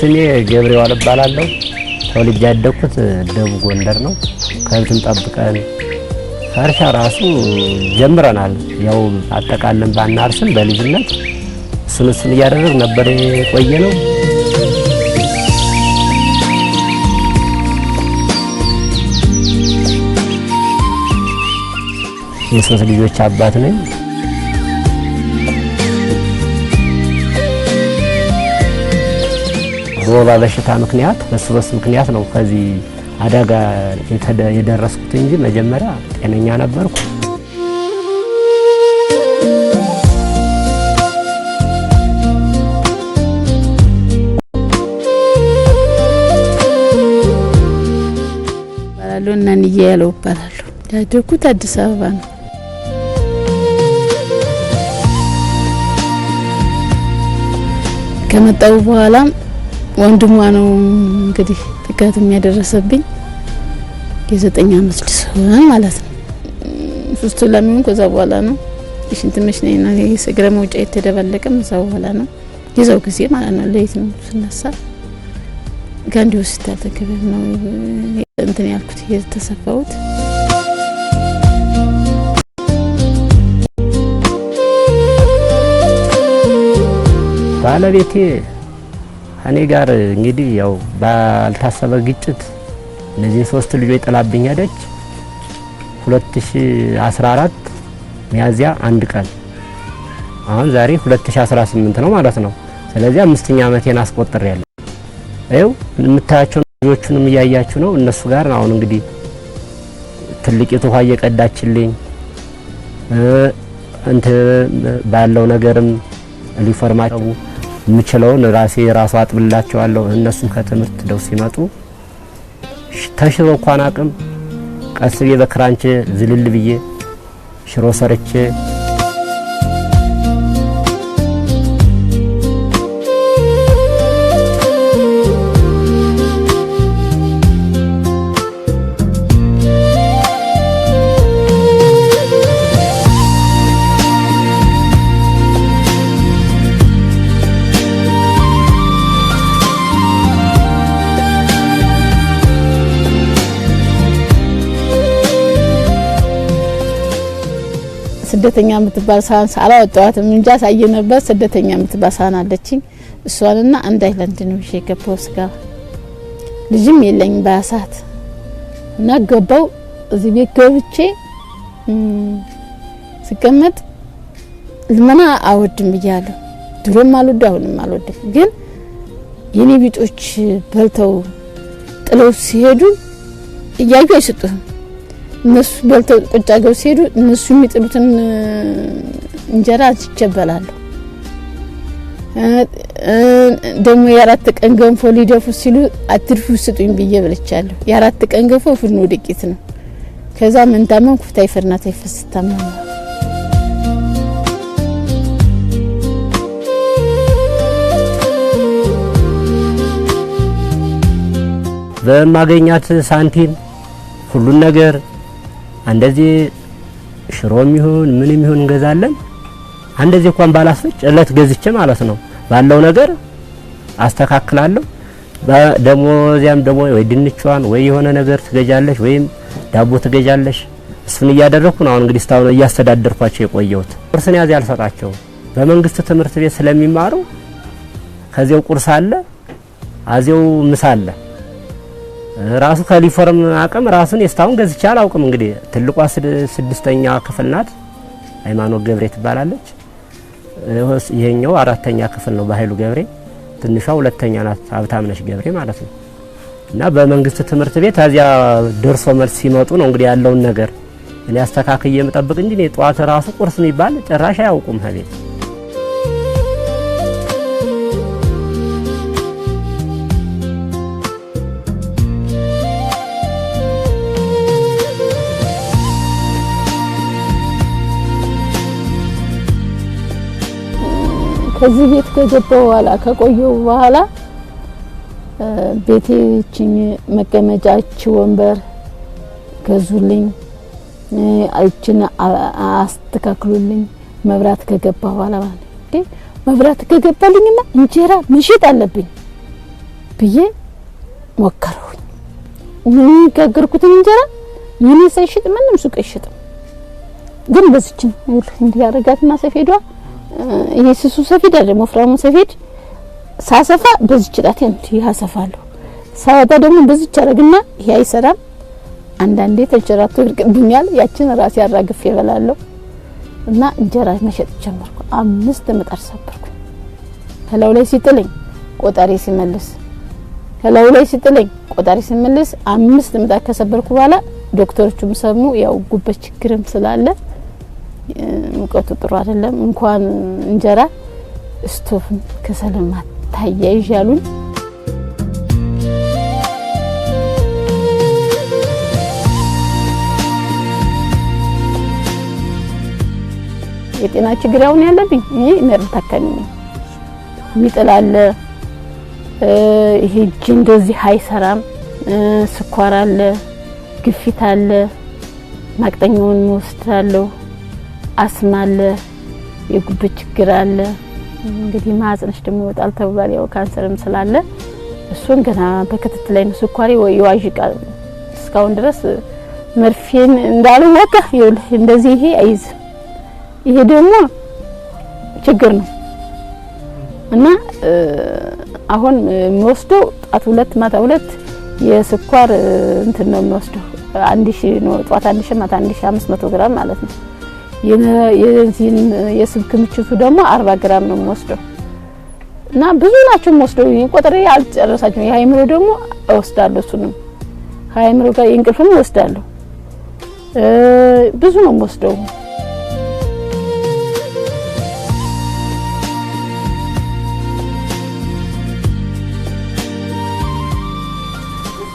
ስሜ ገብሬው አልባላለሁ። ተወልጄ ያደኩት ደቡብ ጎንደር ነው። ከብትን ጠብቀን ፈርሻ ራሱ ጀምረናል። ያው አጠቃለን ባናርስም በልጅነት እሱን እያደረግ ነበር የቆየነው። የሶስት ልጆች አባት ነኝ። በወባ በሽታ ምክንያት በስበስ ምክንያት ነው ከዚህ አደጋ የደረስኩት እንጂ መጀመሪያ ጤነኛ ነበርኩ። ባሉናን ይያለው ባላሉ ያደኩት አዲስ አበባ ነው። ከመጣው በኋላ ወንድሟ ነው እንግዲህ ጥቃት የሚያደርሰብኝ የ9 አመት ልጅ ሆነ ማለት ነው። ሶስቱ ለምን ከዛ በኋላ ነው እሺን ትንሽ ነኝና የሰግረ መውጫ የተደበለቀም እዛው በኋላ ነው ይዘው ጊዜ ማለት ነው። ለይት ነው ስነሳ ጋንዲ ሆስፒታል ተከበብ ነው እንትን ያልኩት የተሰፋውት። ባለቤቴ እኔ ጋር እንግዲህ ያው ባልታሰበ ግጭት እነዚህ 3 ልጆች ጥላብኝ ሄደች። 2014 ሚያዝያ 1 ቀን አሁን ዛሬ 2018 ነው ማለት ነው። ስለዚህ 5ኛ አመቴን አስቆጥሬያለሁ። አይው የምታያቸው ልጆቹንም እያያችሁ ነው። እነሱ ጋር አሁን እንግዲህ ትልቂቱ ውሃ እየቀዳችልኝ እንት ባለው ነገርም ሊፎርማቸው ምችለውን ራሱ አጥብላቸዋለሁ። እነሱም ከትምህርት ደው ሲመጡ ተሽሮ እንኳን አቅም ቀስቤ በክራንች ዝልል ብዬ ሽሮ ሰርቼ ስደተኛ የምትባል ሳህን አላወጣኋትም እንጃ ሳየ ነበር። ስደተኛ የምትባል ሳህን አለችኝ። እሷንና አንድ አይላንድ ነው የገባው ስጋ ልጅም የለኝ ባሳት እና ገባው እዚህ ቤት ገብቼ ስቀመጥ ልመና አወድም ይያለሁ። ድሮም አልወድ አሁንም አልወድም። ግን የኔ ቢጦች በልተው ጥለው ሲሄዱ እያዩ አይሰጡም። እነሱ በልተው ቁጭ አገው ሲሄዱ እነሱ የሚጥሉትን እንጀራ ይቸበላሉ። ደግሞ የ4 ቀን ገንፎ ሊደፉ ሲሉ አትርፉ ስጡኝ ብዬ ብለቻለሁ። የ4 ቀን ገንፎ ፍርኖ ዱቄት ነው። ከዛ ምን ታመንኩ ታይፈርና ታይፈስታማ በማገኛት ሳንቲም ሁሉን ነገር እንደዚህ ሽሮም ይሁን ምንም ይሁን እንገዛለን። እንደዚህ እንኳን ባላስፈጭ እለት ገዝቼ ማለት ነው ባለው ነገር አስተካክላለሁ። ደሞዚያም ደግሞ ወይ ድንቿን ወይ የሆነ ነገር ትገጃለሽ ወይም ዳቦ ትገጃለሽ። እሱን እያደረኩ ነው አሁን እንግዲህ ስታው እያስተዳደርኳቸው የቆየሁት። ቁርስን ያዝ ያልሰጣቸው በመንግስት ትምህርት ቤት ስለሚማሩ ከዚያው ቁርስ አለ አዚያው ምሳ አለ። ራሱ ከሊፎርም አቅም ራሱን የስታውን ገዝቻ አላውቅም። እንግዲህ ትልቋ 6ኛ ክፍል ናት፣ ሃይማኖት ገብሬ ትባላለች። ይሄኛው 4ኛ ክፍል ነው በኃይሉ ገብሬ። ትንሿ 2ኛ ናት ሀብታምነሽ ገብሬ ማለት ነው። እና በመንግስት ትምህርት ቤት አዚያ ደርሶ መልስ ሲመጡ ነው እንግዲህ ያለውን ነገር እኔ አስተካክዬ የምጠብቅ እንጂ እኔ ጧት ራሱ ቁርስ የሚባል ጭራሽ አያውቁም ሀቤት። ከዚህ ቤት ከገባው በኋላ ከቆየው በኋላ ቤቴችን መቀመጫች ወንበር ገዙልኝ። አይችን አስተካክሉልኝ። መብራት ከገባ በኋላ ማለት መብራት ከገባልኝማ እንጀራ መሸጥ አለብኝ። ብዬ ሞከርኩኝ። ምን ጋገርኩትን እንጀራ የኔ ሳይሽጥ ምንም ሱቅ አይሽጥም። ግን በዚች እንዲህ ያረጋትና ሰፌዷ ይሄ ስሱ ሰፌድ አይደለም ወፍራሙ ሰፌድ ሳሰፋ በዚች ጣቴ እንዲህ ያሰፋለሁ። ሳወጣ ደግሞ በዚች አረግና ይሄ አይሰራም። አንዳንዴ ተንጨራቶ ይርቅብኛል። ያችን ራሴ አራግፌ እበላለሁ እና እንጀራ መሸጥ ጀመርኩ። 5 ምጣድ ሰበርኩ። ከላው ላይ ሲጥለኝ ቆጣሪ ሲመልስ ከላው ላይ ሲጥለኝ ቆጣሪ ሲመልስ 5 ምጣድ ከሰበርኩ በኋላ ዶክተሮቹም ሰሙ። ያው ጉበት ችግርም ስላለ ሙቀቱ ጥሩ አይደለም እንኳን እንጀራ ስቶፍም ከሰለማ ታያይዥ ያሉኝ። የጤና ችግር አሁን ያለብኝ ይሄ ነርቭ ታካሚ ነኝ። ሚጥላለ ይሄ እንደዚህ አይሰራም። ስኳር አለ፣ ግፊት አለ፣ ማቅጠኛውን ወስዳለሁ፣ አስማ አለ፣ የጉበት ችግር አለ። እንግዲህ ማጽነሽ ደግሞ ይወጣል ተብሏል። ያው ካንሰርም ስላለ እሱን ገና በክትትል ላይ ነው። ስኳሪ ወይ ይዋዥቃል። እስካሁን ድረስ መርፌን እንዳልወጋ ይኸውልህ እንደዚህ ይሄ አይዝ ይሄ ደግሞ ችግር ነው እና አሁን የምወስደው ጣት 2 ማታ 2 የስኳር እንትን ነው የምወስደው 1000 ነው። ጧት 1000 ማታ 1500 ግራም ማለት ነው። የዚህን የስብ ክምችቱ ደግሞ 40 ግራም ነው የምወስደው እና ብዙ ናቸው የምወስደው። ቆጥሬ አልጨረሳችም። የሃይምሮ ደግሞ እወስዳለሁ። እሱንም ሃይምሮ ጋር እንቅልፍም እወስዳለሁ። ብዙ ነው የምወስደው።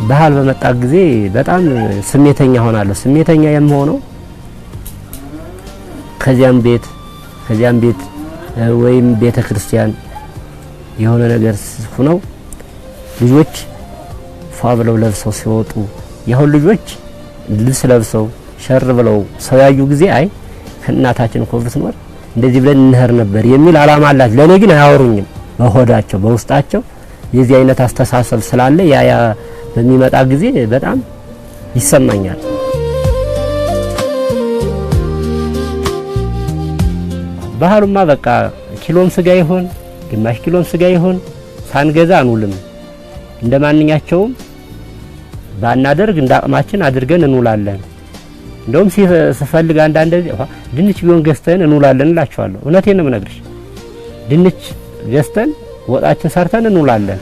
ባህል በመጣ ጊዜ በጣም ስሜተኛ ሆናለሁ። ስሜተኛ የምሆነው ከዚያም ቤት ወይም ቤተ ክርስቲያን የሆነ ነገር ሆነው ልጆች ፏብለው ለብሰው ሲወጡ ያሁን ልጆች ልብስ ለብሰው ሸር ብለው ሰው ያዩ ጊዜ አይ ከእናታችን ኮብስ ነው እንደዚህ ብለን እንሄር ነበር የሚል አላማ አላቸው። ለኔ ግን አያወሩኝም። በሆዳቸው በውስጣቸው የዚህ አይነት አስተሳሰብ ስላለ ያ በሚመጣ ጊዜ በጣም ይሰማኛል። ባህሉማ በቃ ኪሎም ስጋ ይሁን ግማሽ ኪሎም ስጋ ይሁን ሳንገዛ አንውልም። እንደማንኛቸውም ባናደርግ እንዳቅማችን አድርገን እንውላለን። እንደውም ሲፈልግ አንዳንዴ ድንች ቢሆን ገዝተን እንውላለን እላቸዋለሁ። እውነቴን ነው የምነግርሽ። ድንች ገዝተን ወጣችን ሰርተን እንውላለን።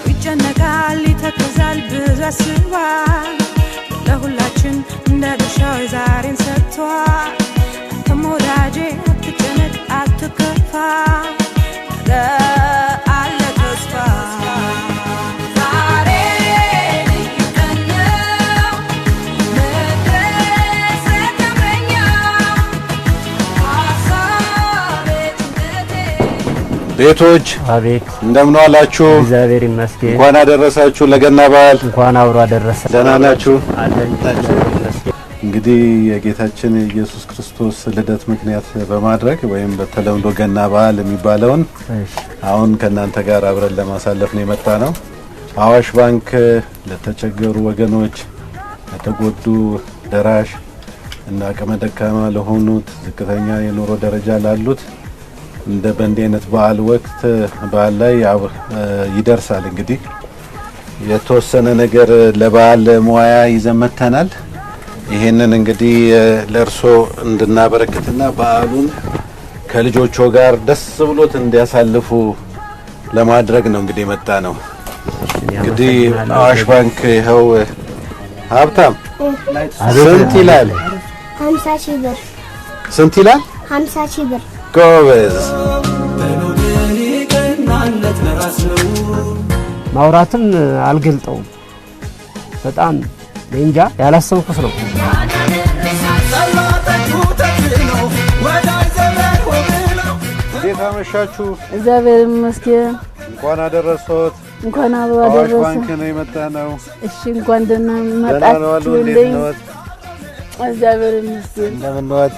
ይጨነቃል፣ ይተክዛል፣ ብዙ ያስባል። ለሁላችን እንደ ድርሻው ዛሬን ሰጥቷል። አንተም ወዳጄ አትጨነቅ፣ አትከፋ፣ ነገ አለ ተስፋ። ዛሬ ልዩ ቀን ነው፣ መድረስ ተመኘው፣ ሀሳቤ ጭንቀቴ። ቤቶች አቤት እንደምን ዋላችሁ? እግዚአብሔር ይመስገን። እንኳን አደረሳችሁ ለገና በዓል። እንኳን አብሮ አደረሰ። ደህና ናችሁ? አለን። እንግዲህ የጌታችን ኢየሱስ ክርስቶስ ልደት ምክንያት በማድረግ ወይም በተለምዶ ገና በዓል የሚባለውን አሁን ከናንተ ጋር አብረን ለማሳለፍ ነው የመጣ ነው። አዋሽ ባንክ ለተቸገሩ ወገኖች፣ ለተጎዱ ደራሽ እና አቅመ ደካማ ለሆኑት ዝቅተኛ የኑሮ ደረጃ ላሉት እንደ በእንዲህ አይነት በዓል ወቅት በዓል ላይ ይደርሳል። እንግዲህ የተወሰነ ነገር ለበዓል ሙያ ይዘን መጥተናል። ይሄንን እንግዲህ ለእርሶ እንድናበረክትና በዓሉን ከልጆቹ ጋር ደስ ብሎት እንዲያሳልፉ ለማድረግ ነው እንግዲህ መጣ ነው። እንግዲህ አዋሽ ባንክ ይኸው ሀብታም ስንት ይላል? 50,000 ብር። ስንት ይላል? 50,000 ብር። ጎበዝ። ማውራትም አልገልጠውም። በጣም እንጃ ያላሰብኩት ነው። እንዴት አመሻችሁ? እግዚአብሔር ይመስገን። እንኳን አደረሰዎት። እንኳን አብሮ አዋሽ አደረሰ። ባንክ ነው የመጣ ነው። እሺ እንኳን ደህና መጣችሁልኝ። እግዚአብሔር ይመስገን። እንደምን ነዎት?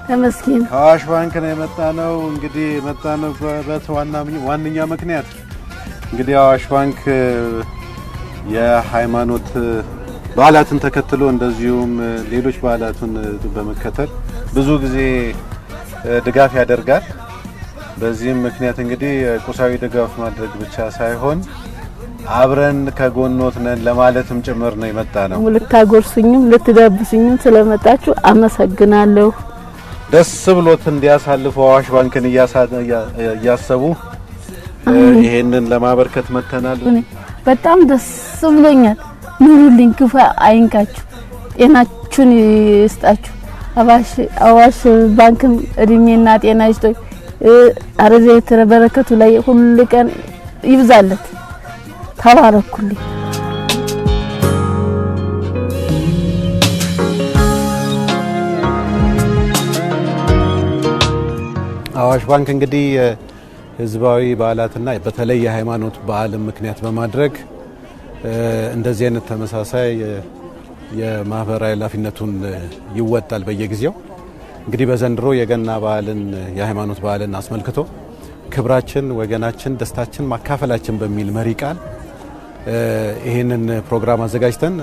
ተመስገን። አዋሽ ባንክ ነው የመጣ ነው። እንግዲህ የመጣንበት ዋነኛ ምክንያት እንግዲህ አዋሽ ባንክ የሃይማኖት በዓላትን ተከትሎ እንደዚሁም ሌሎች በዓላቱን በመከተል ብዙ ጊዜ ድጋፍ ያደርጋል። በዚህም ምክንያት እንግዲህ ቁሳዊ ድጋፍ ማድረግ ብቻ ሳይሆን አብረን ከጎኖት ነን ለማለትም ጭምር ነው የመጣ ነው። ልታጎርሱኝም ልትዳብሱኝም ስለመጣችሁ አመሰግናለሁ። ደስ ብሎት እንዲያሳልፉ አዋሽ ባንክን እያሰቡ ይሄንን ለማበርከት መተናል። በጣም ደስ ብሎኛል። ኑሩልኝ፣ ክፉ አይንካችሁ፣ ጤናችሁን ይስጣችሁ። አዋሽ ባንክም እድሜና ጤና ይስጠው። አረዘይት በረከቱ ላይ ሁሉ ቀን ይብዛለት። ተባረኩልኝ። አዋሽ ባንክ እንግዲህ ህዝባዊ በዓላትና በተለይ የሃይማኖት በዓልን ምክንያት በማድረግ እንደዚህ አይነት ተመሳሳይ የማህበራዊ ኃላፊነቱን ይወጣል በየጊዜው። እንግዲህ በዘንድሮ የገና በዓልን የሃይማኖት በዓልን አስመልክቶ ክብራችን፣ ወገናችን፣ ደስታችን ማካፈላችን በሚል መሪ ቃል ይህንን ፕሮግራም አዘጋጅተን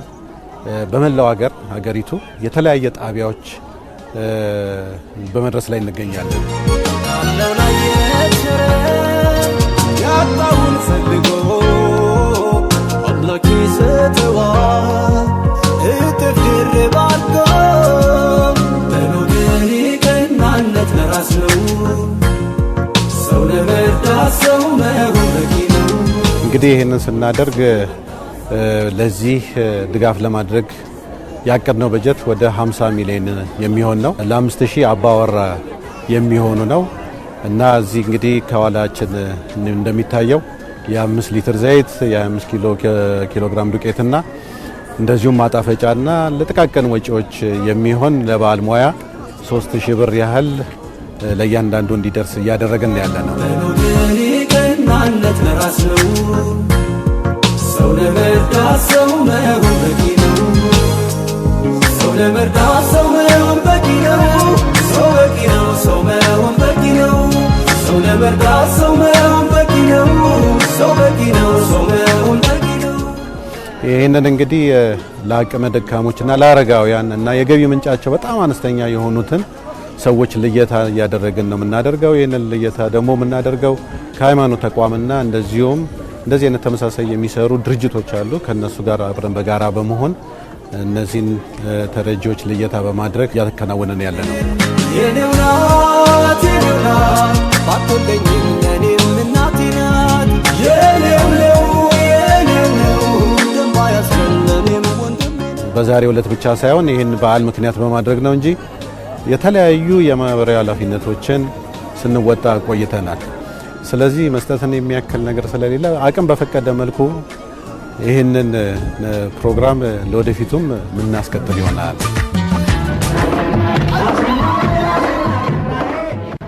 በመላው ሀገሪቱ የተለያየ ጣቢያዎች በመድረስ ላይ እንገኛለን። ያጣውን ፈልጎ አምላክ ይሰጠዋል እጥፍ ድርብ አድርጎ በወገን ቀናነት ለራስ ነው ሰው ለመርዳት ሰው መሆን በቂ ነው። እንግዲህ ይህንን ስናደርግ ለዚህ ድጋፍ ለማድረግ ያቀድነው በጀት ወደ 50 ሚሊዮን የሚሆን ነው። ለ5000 አባወራ የሚሆኑ ነው እና እዚህ እንግዲህ ከኋላችን እንደሚታየው የ5 ሊትር ዘይት፣ የ25 ኪሎ ግራም ዱቄትና እንደዚሁም ማጣፈጫና ለጥቃቅን ወጪዎች የሚሆን ለበዓል ሙያ 3000 ብር ያህል ለእያንዳንዱ እንዲደርስ እያደረግን ያለ ነው። በወገን ቀናነት ለራስ ነው ሰው ለመርዳት ሰው መሆን በቂ ነው። ሰው ለመርዳት ሰው መሆን በቂ ነው። ሰው በቂ ነው። ሰው መሆን በቂ ነው። ሰው ለመርዳት ሰው መሆን በቂ ነው። ሰው በቂ ነው። ሰው መሆን በቂ ነው። ይህንን እንግዲህ ለአቅመ ደካሞችና ለአረጋውያን እና የገቢ ምንጫቸው በጣም አነስተኛ የሆኑትን ሰዎች ልየታ እያደረግን ነው የምናደርገው። ይህንን ልየታ ደግሞ የምናደርገው ከሃይማኖት ተቋምና እንደዚሁም እንደዚህ አይነት ተመሳሳይ የሚሰሩ ድርጅቶች አሉ። ከነሱ ጋር አብረን በጋራ በመሆን እነዚህን ተረጂዎች ልየታ በማድረግ እያከናወንን ያለ ነው። የኔው ናት የኔው ናት ባትወልደኝም እኔም እናቴ ናት። የኔው ነው የኔው ነው እንደማያስፈልግም ወንድሜ ነው። በዛሬው ዕለት ብቻ ሳይሆን ይህን በዓል ምክንያት በማድረግ ነው እንጂ የተለያዩ የማህበራዊ ኃላፊነቶችን ስንወጣ ቆይተናል። ስለዚህ መስጠትን የሚያክል ነገር ስለሌለ አቅም በፈቀደ መልኩ ይህንን ፕሮግራም ለወደፊቱም ምናስቀጥል ይሆናል።